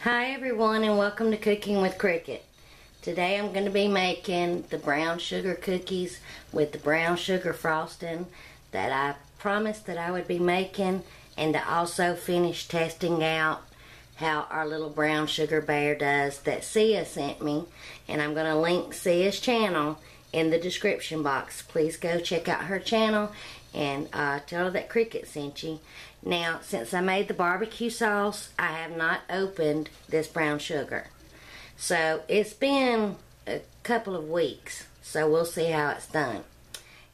Hi everyone, and welcome to Cooking with Cricket. Today I'm going to be making the brown sugar cookies with the brown sugar frosting that I promised that I would be making, and to also finish testing out how our little brown sugar bear does that Sia sent me. And I'm going to link Sia's channel in the description box. Please go check out her channel and tell her that Cricket sent you. Now, since I made the barbecue sauce, I have not opened this brown sugar. So it's been a couple of weeks, so we'll see how it's done.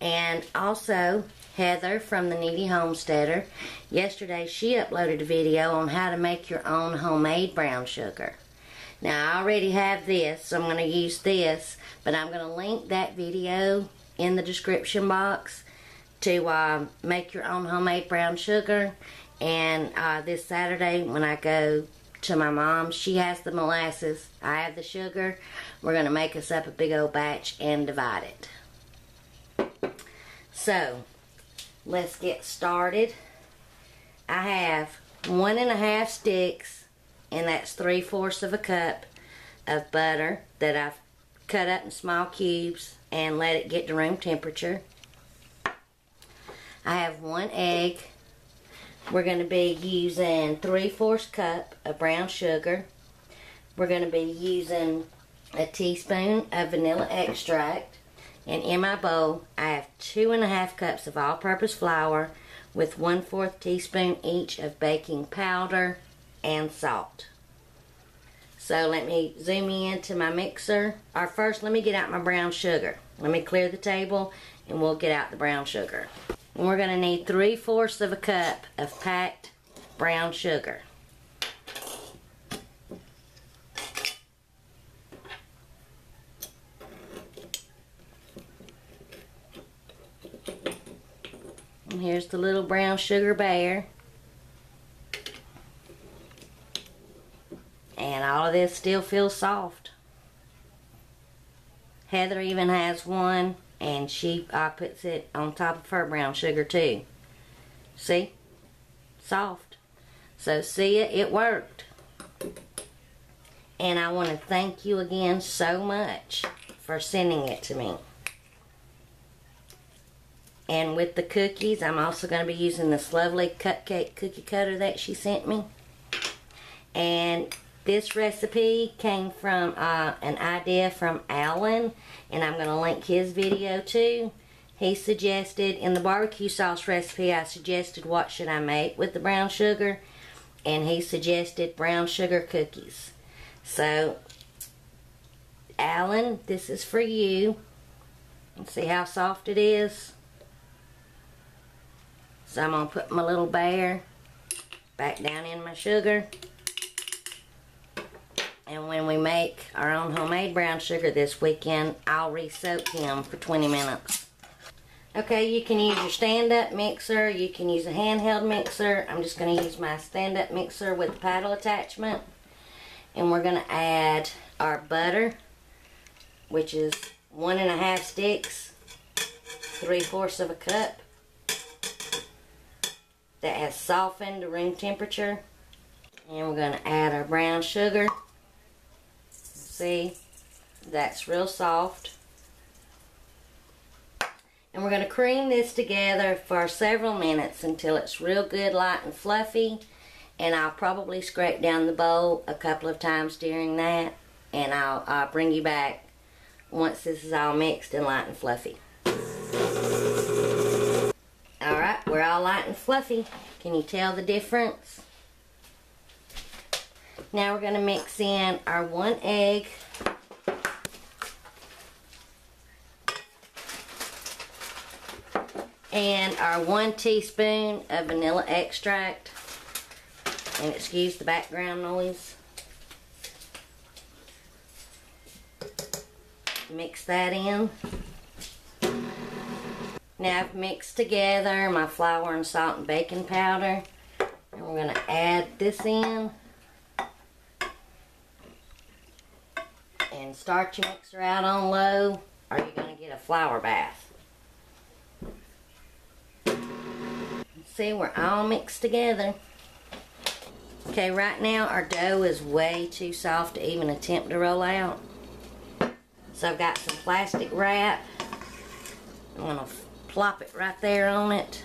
And also, Heather from the Needy Homesteader, yesterday she uploaded a video on how to make your own homemade brown sugar. Now, I already have this, so I'm going to use this, but I'm going to link that video in the description box to make your own homemade brown sugar. And this Saturday when I go to my mom, she has the molasses, I have the sugar. We're going to make us up a big old batch and divide it. So let's get started. I have 1.5 sticks, and that's 3/4 of a cup of butter that I've cut up in small cubes and let it get to room temperature. I have 1 egg. We're going to be using 3/4 cup of brown sugar. We're going to be using a teaspoon of vanilla extract. And in my bowl, I have 2.5 cups of all-purpose flour with 1/4 teaspoon each of baking powder and salt. So let me zoom in to my mixer. Or first, let me get out my brown sugar. Let me clear the table and we'll get out the brown sugar. And we're going to need 3/4 of a cup of packed brown sugar. And here's the little brown sugar bear. And all of this still feels soft. Heather even has one, and she puts it on top of her brown sugar too. See? Soft. So see it worked. And I want to thank you again so much for sending it to me. And with the cookies, I'm also going to be using this lovely cupcake cookie cutter that she sent me. And this recipe came from an idea from Alan, and I'm going to link his video too. He suggested, in the barbecue sauce recipe, I suggested what should I make with the brown sugar, and he suggested brown sugar cookies. So, Alan, this is for you. Let's see how soft it is. So I'm going to put my little bear back down in my sugar. And when we make our own homemade brown sugar this weekend, I'll re-soak him for 20 minutes. Okay, you can use your stand-up mixer. You can use a handheld mixer. I'm just going to use my stand-up mixer with the paddle attachment. And we're going to add our butter, which is 1.5 sticks, 3/4 of a cup. That has softened to room temperature. And we're going to add our brown sugar. See, that's real soft. And we're going to cream this together for several minutes until it's real good, light and fluffy. And I'll probably scrape down the bowl a couple of times during that. And I'll bring you back once this is all mixed and light and fluffy. Alright, we're all light and fluffy. Can you tell the difference? Now we're going to mix in our 1 egg. And our 1 teaspoon of vanilla extract. And excuse the background noise. Mix that in. Now I've mixed together my flour and salt and baking powder. And we're going to add this in. And start your mixer out on low, or you're going to get a flour bath. See, we're all mixed together. Okay, right now our dough is way too soft to even attempt to roll out. So I've got some plastic wrap. I'm going to plop it right there on it.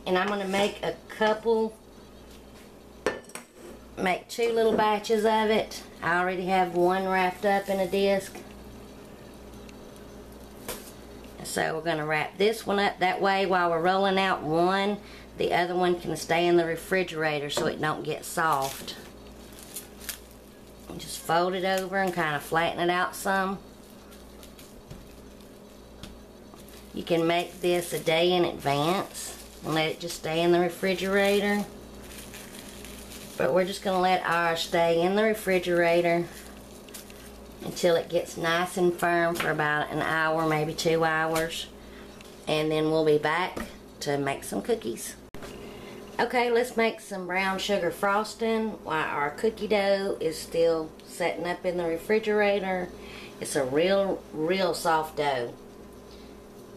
And I'm going to make two little batches of it. I already have one wrapped up in a disc. So we're going to wrap this one up. That way while we're rolling out one, the other one can stay in the refrigerator so it don't get soft. And just fold it over and kind of flatten it out some. You can make this a day in advance and let it just stay in the refrigerator. But we're just going to let ours stay in the refrigerator until it gets nice and firm for about an hour, maybe 2 hours. And then we'll be back to make some cookies. Okay, let's make some brown sugar frosting while our cookie dough is still setting up in the refrigerator. It's a real soft dough.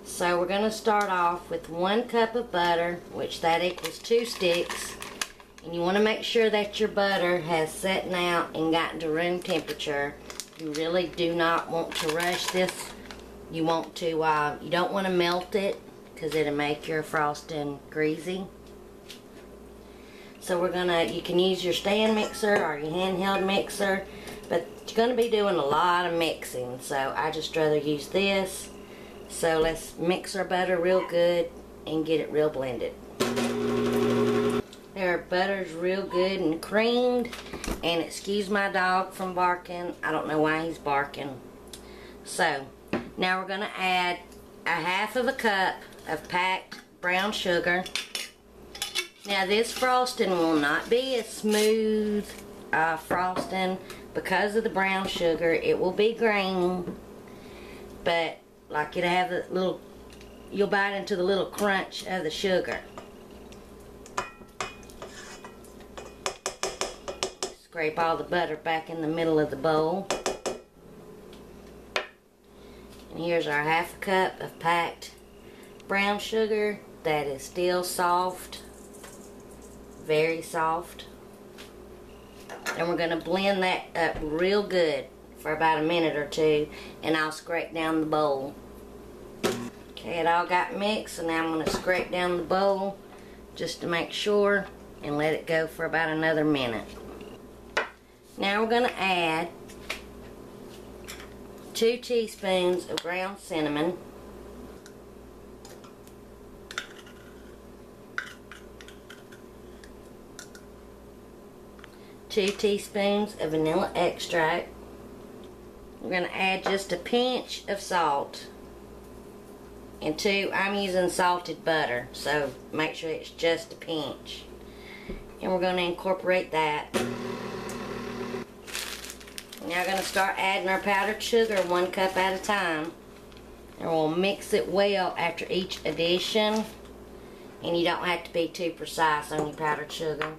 So we're going to start off with 1 cup of butter, which that equals 2 sticks. And you want to make sure that your butter has setting out and gotten to room temperature. You really do not want to rush this. You don't want to melt it because it'll make your frosting greasy. So you can use your stand mixer or your handheld mixer, but you're going to be doing a lot of mixing, so I just rather use this. So let's mix our butter real good and get it real blended. Our butter's real good and creamed, and excuse my dog from barking. I don't know why he's barking. So now we're going to add a 1/2 cup of packed brown sugar. Now this frosting will not be a smooth frosting because of the brown sugar. It will be grainy, but like it'll have you'll bite into the little crunch of the sugar. Scrape all the butter back in the middle of the bowl. And here's our 1/2 cup of packed brown sugar that is still soft, very soft. And we're going to blend that up real good for about a minute or 2, and I'll scrape down the bowl. Okay, it all got mixed, and now I'm going to scrape down the bowl just to make sure and let it go for about another minute. Now we're going to add 2 teaspoons of ground cinnamon, 2 teaspoons of vanilla extract. We're going to add just a pinch of salt. And 2, I'm using salted butter, so make sure it's just a pinch. And we're going to incorporate that. Now we're going to start adding our powdered sugar 1 cup at a time. And we'll mix it well after each addition. And you don't have to be too precise on your powdered sugar.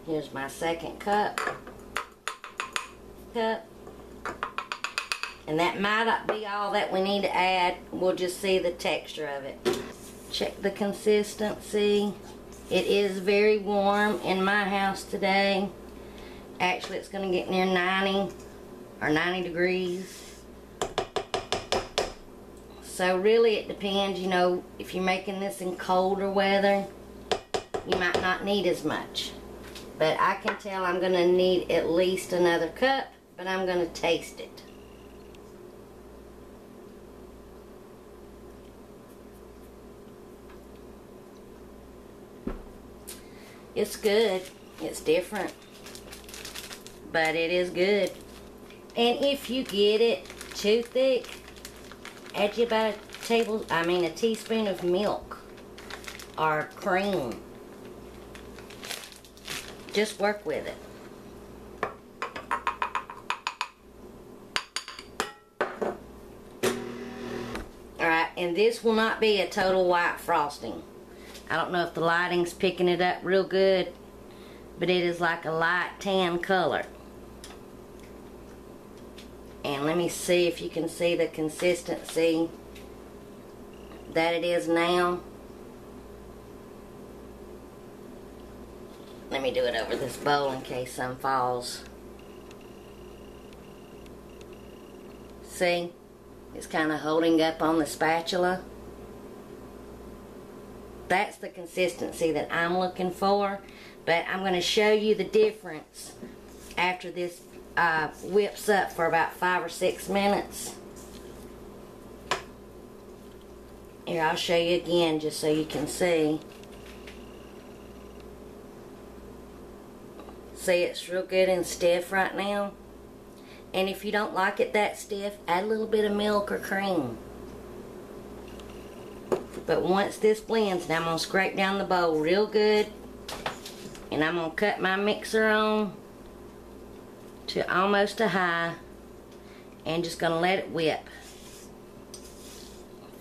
Here's my 2nd cup. And that might not be all that we need to add. We'll just see the texture of it. Check the consistency. It is very warm in my house today. Actually, it's going to get near 90 or 90 degrees. So really it depends, you know, if you're making this in colder weather, you might not need as much. But I can tell I'm going to need at least another cup, but I'm going to taste it. It's good. It's different, but it is good. And if you get it too thick, add you about a teaspoon of milk or cream. Just work with it. Alright, and this will not be a total white frosting. I don't know if the lighting's picking it up real good, but it is like a light tan color. And let me see if you can see the consistency that it is now. Let me do it over this bowl in case some falls. See? It's kind of holding up on the spatula. That's the consistency that I'm looking for. But I'm going to show you the difference after this whips up for about 5 or 6 minutes. Here, I'll show you again just so you can see. See, it's real good and stiff right now. And if you don't like it that stiff, add a little bit of milk or cream. But once this blends, now I'm going to scrape down the bowl real good. And I'm going to cut my mixer on to almost a high. And just going to let it whip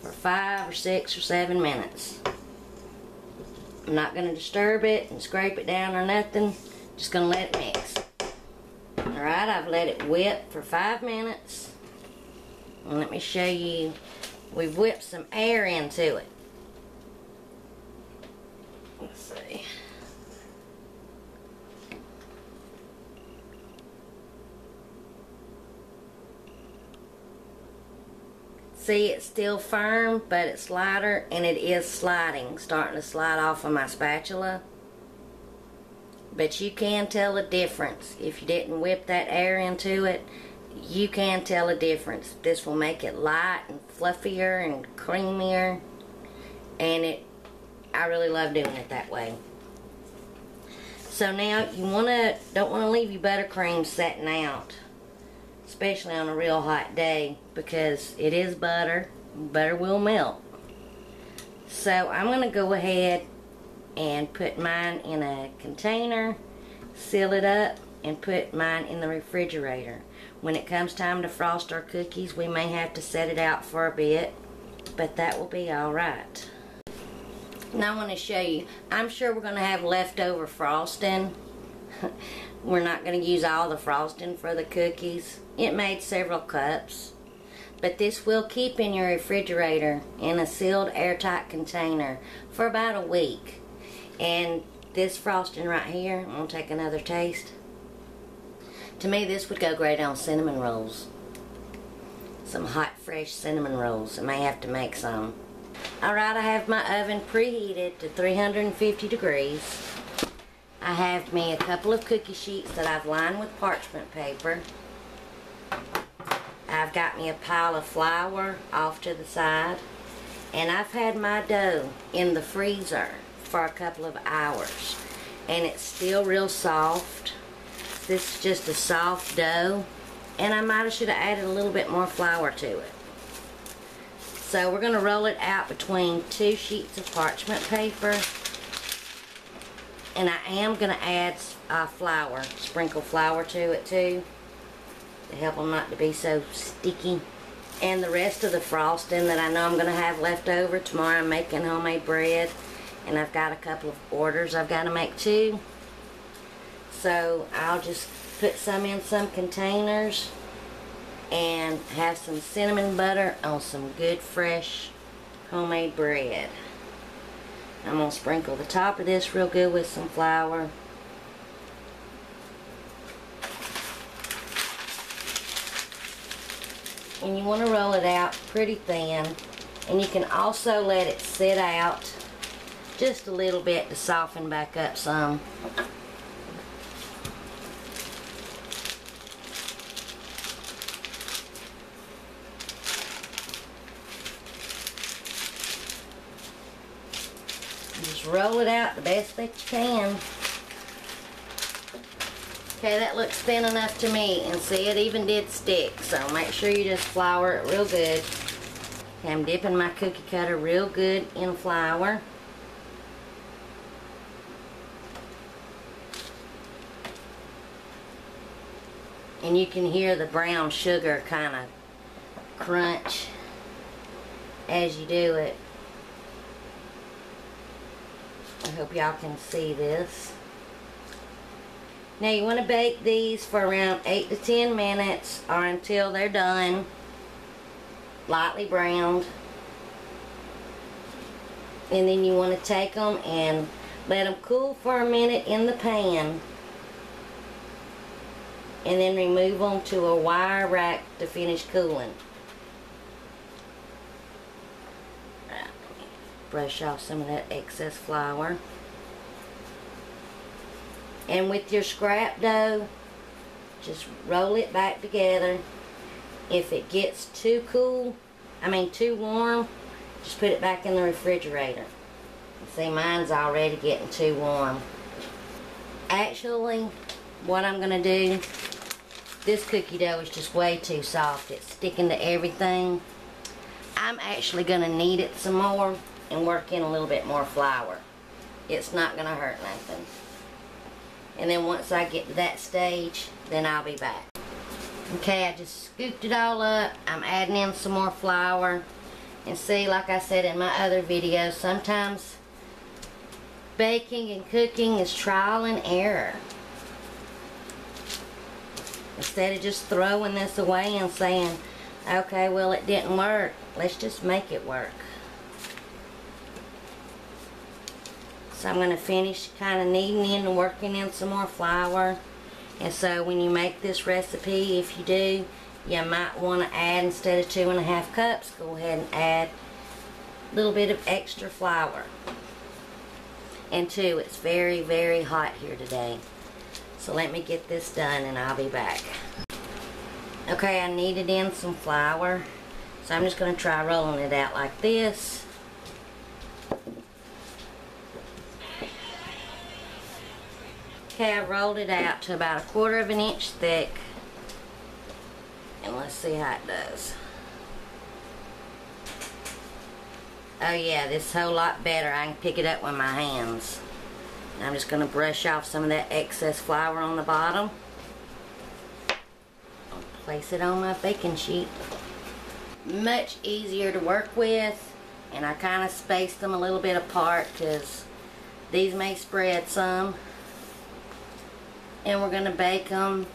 for 5 or 6 or 7 minutes. I'm not going to disturb it and scrape it down or nothing. Just going to let it mix. Alright, I've let it whip for 5 minutes. And let me show you. We've whipped some air into it. Let's see. See, it's still firm, but it's lighter, and it is sliding, starting to slide off of my spatula. But you can tell a difference. If you didn't whip that air into it, you can tell a difference. This will make it light and fluffier and creamier. And I really love doing it that way. So now you don't want to leave your buttercream setting out, especially on a real hot day, because it is butter. Butter will melt. So I'm going to go ahead and put mine in a container, seal it up, and put mine in the refrigerator. When it comes time to frost our cookies, we may have to set it out for a bit, but that will be alright. Now I want to show you, I'm sure we're going to have leftover frosting. We're not going to use all the frosting for the cookies. It made several cups. But this will keep in your refrigerator in a sealed airtight container for about a week. And this frosting right here, I'm going to take another taste. To me, this would go great on cinnamon rolls. Some hot, fresh cinnamon rolls. I may have to make some. Alright, I have my oven preheated to 350 degrees. I have me a couple of cookie sheets that I've lined with parchment paper. I've got me a pile of flour off to the side. And I've had my dough in the freezer for a couple of hours. And it's still real soft. This is just a soft dough. And I should have added a little bit more flour to it. So we're going to roll it out between 2 sheets of parchment paper. And I am going to add flour, sprinkle flour to it too, to help them not to be so sticky. And the rest of the frosting that I know I'm going to have left over. Tomorrow I'm making homemade bread. And I've got a couple of orders I've got to make too. So I'll just put some in some containers and have some cinnamon butter on some good fresh homemade bread. I'm going to sprinkle the top of this real good with some flour. And you want to roll it out pretty thin. And you can also let it sit out just a little bit to soften back up some. Just roll it out the best that you can. Okay, that looks thin enough to me, and see, it even did stick, so make sure you just flour it real good. Okay, I'm dipping my cookie cutter real good in flour. And you can hear the brown sugar kind of crunch as you do it. I hope y'all can see this. Now you want to bake these for around 8 to 10 minutes or until they're done, lightly browned. And then you want to take them and Let them cool for a minute in the pan, and then remove them to a wire rack to finish cooling. Brush off some of that excess flour. And with your scrap dough, just roll it back together. If it gets too too warm, just put it back in the refrigerator. See, mine's already getting too warm. Actually, what I'm going to do, this cookie dough is just way too soft. It's sticking to everything. I'm actually going to knead it some more and work in a little bit more flour. It's not going to hurt nothing. And then once I get to that stage, then I'll be back. Okay, I just scooped it all up. I'm adding in some more flour. And see, like I said in my other videos, sometimes baking and cooking is trial and error. Instead of just throwing this away and saying, okay, well, it didn't work, let's just make it work. So I'm going to finish kind of kneading in and working in some more flour. And so when you make this recipe, if you do, you might want to add, instead of 2.5 cups, go ahead and add a little bit of extra flour. And two, it's very, very hot here today. So let me get this done and I'll be back. Okay, I kneaded in some flour. So I'm just going to try rolling it out like this. Okay, I rolled it out to about 1/4 inch thick. And let's see how it does. Oh yeah, this is a whole lot better. I can pick it up with my hands. And I'm just going to brush off some of that excess flour on the bottom. I'll place it on my baking sheet. Much easier to work with. And I kind of spaced them a little bit apart because these may spread some. And we're going to bake them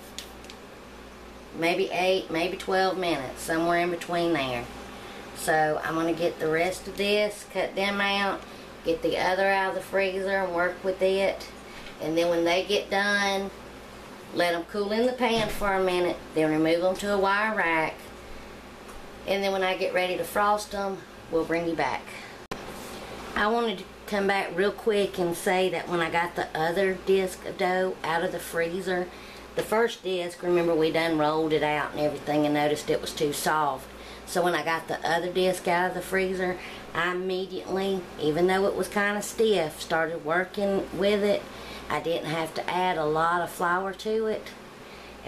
maybe 8, maybe 12 minutes, somewhere in between there. So I'm going to get the rest of this, cut them out, get the other out of the freezer and work with it. And then when they get done, let them cool in the pan for a minute, then remove them to a wire rack. And then when I get ready to frost them, we'll bring you back. I wanted to come back real quick and say that when I got the other disc of dough out of the freezer, the first disc, remember we done rolled it out and everything and noticed it was too soft. So when I got the other disc out of the freezer, I immediately, even though it was kind of stiff, started working with it. I didn't have to add a lot of flour to it,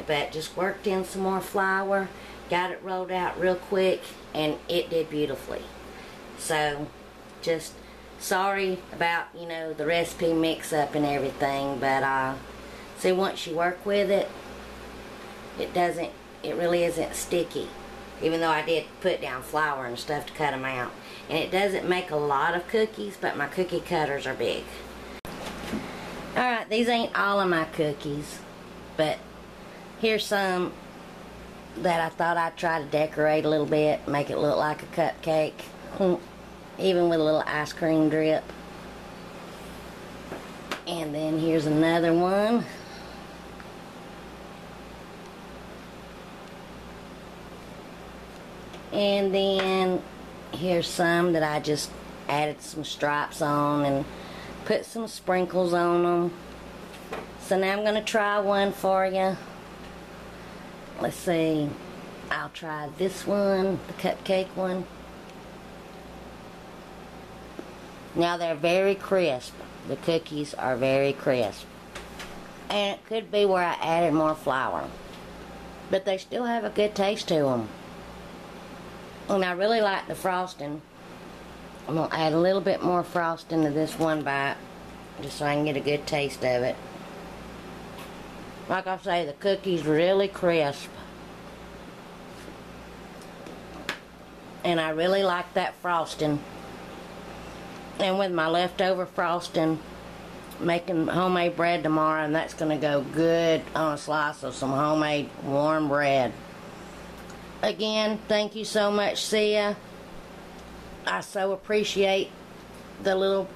but just worked in some more flour, got it rolled out real quick, and it did beautifully. So just sorry about, you know, the recipe mix-up and everything, but see, once you work with it, it really isn't sticky, even though I did put down flour and stuff to cut them out. And it doesn't make a lot of cookies, but my cookie cutters are big. Alright, these ain't all of my cookies, but here's some that I thought I'd try to decorate a little bit, make it look like a cupcake. Even with a little ice cream drip. And then here's another one. And then here's some that I just added some stripes on and put some sprinkles on them. So now I'm going to try one for you. Let's see. I'll try this one, the cupcake one. Now they're very crisp. The cookies are very crisp. And it could be where I added more flour. But they still have a good taste to them. And I really like the frosting. I'm going to add a little bit more frosting to this one bite, just so I can get a good taste of it. Like I say, the cookie's really crisp. And I really like that frosting. And with my leftover frosting, making homemade bread tomorrow, and that's going to go good on a slice of some homemade warm bread. Again, thank you so much, Sia. I so appreciate the little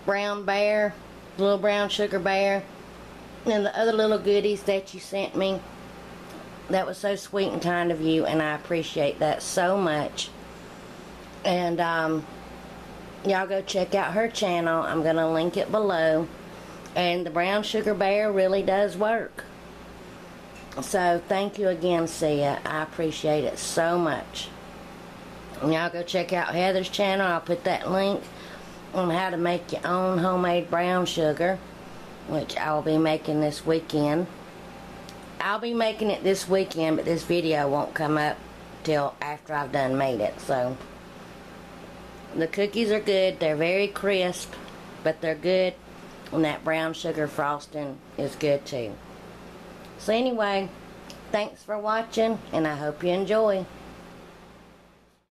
brown bear, little brown sugar bear, and the other little goodies that you sent me. That was so sweet and kind of you, and I appreciate that so much. And y'all go check out her channel. I'm going to link it below. And the brown sugar bear really does work. So thank you again, Sia. I appreciate it so much. And y'all go check out Heather's channel. I'll put that link on how to make your own homemade brown sugar, which I will be making this weekend. I'll be making it this weekend, but this video won't come up till after I've done made it. So the cookies are good. They're very crisp, but they're good. And that brown sugar frosting is good too. So anyway, thanks for watching, and I hope you enjoy.